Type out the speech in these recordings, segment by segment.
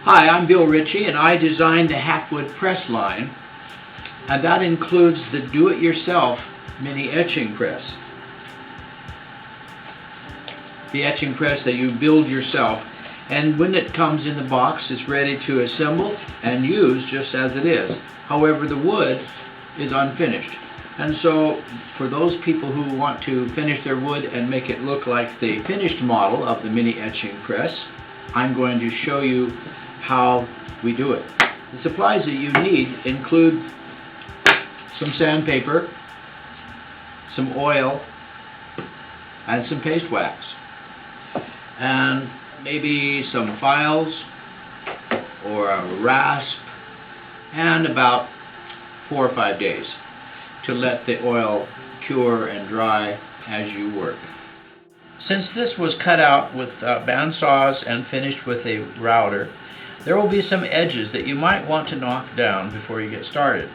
Hi, I'm Bill Ritchie, and I designed the Halfwood Press line, and that includes the do-it-yourself Mini Etching Press. The etching press that you build yourself, and when it comes in the box, it's ready to assemble and use just as it is. However, the wood is unfinished. And so, for those people who want to finish their wood and make it look like the finished model of the Mini Etching Press, I'm going to show you how we do it. The supplies that you need include some sandpaper, some oil, and some paste wax, and maybe some files or a rasp, and about 4 or 5 days to let the oil cure and dry as you work. Since this was cut out with bandsaws and finished with a router, there will be some edges that you might want to knock down before you get started.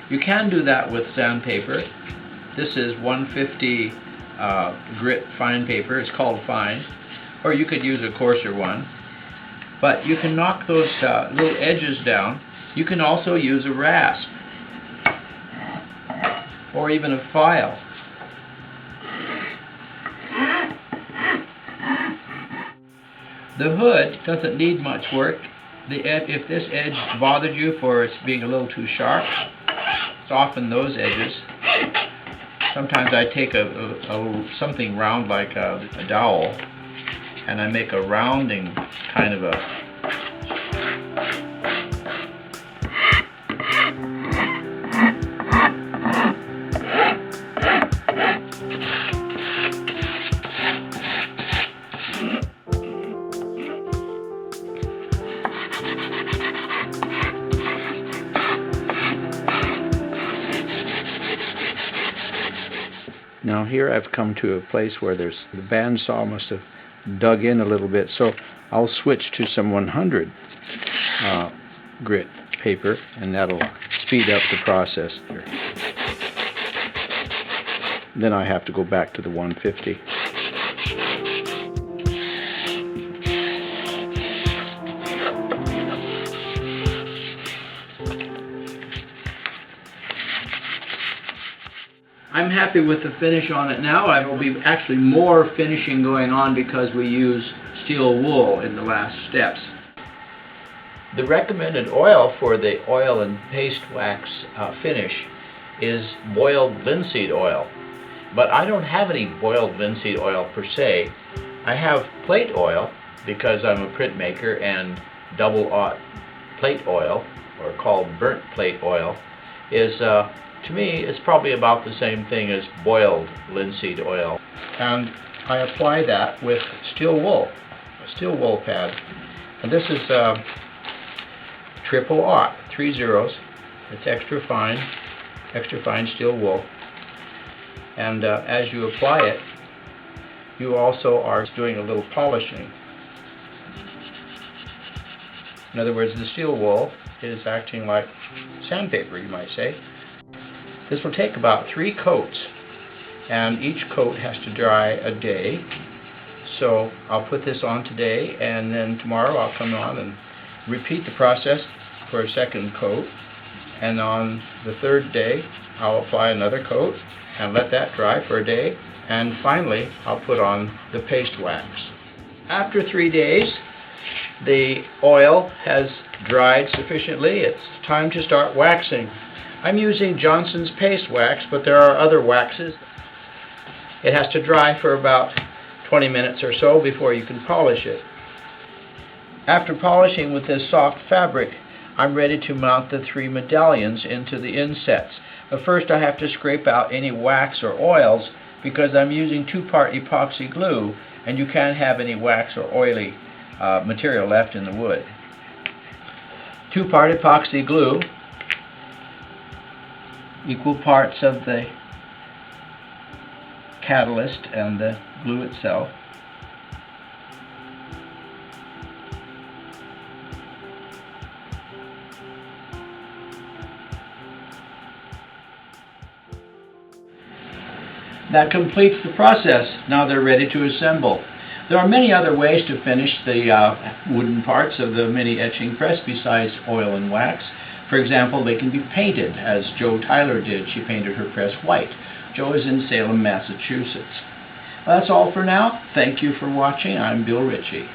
You can do that with sandpaper. This is 150 grit fine paper. It's called fine, or you could use a coarser one. But you can knock those little edges down. You can also use a rasp or even a file. The hood doesn't need much work. If this edge bothered you for it being a little too sharp, soften those edges. Sometimes I take something round like a dowel, and I make a rounding kind of a Now here I've come to a place where the bandsaw must have dug in a little bit, so I'll switch to some 100 grit paper, and that'll speed up the process here. Then I have to go back to the 150. I'm happy with the finish on it now. There will be actually more finishing going on because we use steel wool in the last steps. The recommended oil for the oil and paste wax finish is boiled linseed oil. But I don't have any boiled linseed oil per se. I have plate oil because I'm a printmaker, and double-aught plate oil, or called burnt plate oil, is to me, it's probably about the same thing as boiled linseed oil. And I apply that with steel wool, a steel wool pad. And this is triple aught, 3 zeros. It's extra fine steel wool. And as you apply it, you also are doing a little polishing. In other words, the steel wool is acting like sandpaper, you might say. This will take about 3 coats, and each coat has to dry a day. So I'll put this on today, and then tomorrow I'll come on and repeat the process for a second coat. And on the 3rd day, I'll apply another coat and let that dry for a day. And finally, I'll put on the paste wax. After 3 days, the oil has dried sufficiently. It's time to start waxing. I'm using Johnson's paste wax, but there are other waxes. It has to dry for about 20 minutes or so before you can polish it. After polishing with this soft fabric, I'm ready to mount the 3 medallions into the insets. But first I have to scrape out any wax or oils because I'm using 2-part epoxy glue, and you can't have any wax or oily material left in the wood. 2-part epoxy glue, equal parts of the catalyst and the glue itself. That completes the process. Now they're ready to assemble. There are many other ways to finish the wooden parts of the mini etching press besides oil and wax. For example, they can be painted, as Jo Tyler did. She painted her press white. Jo is in Salem, Massachusetts. Well, that's all for now. Thank you for watching. I'm Bill Ritchie.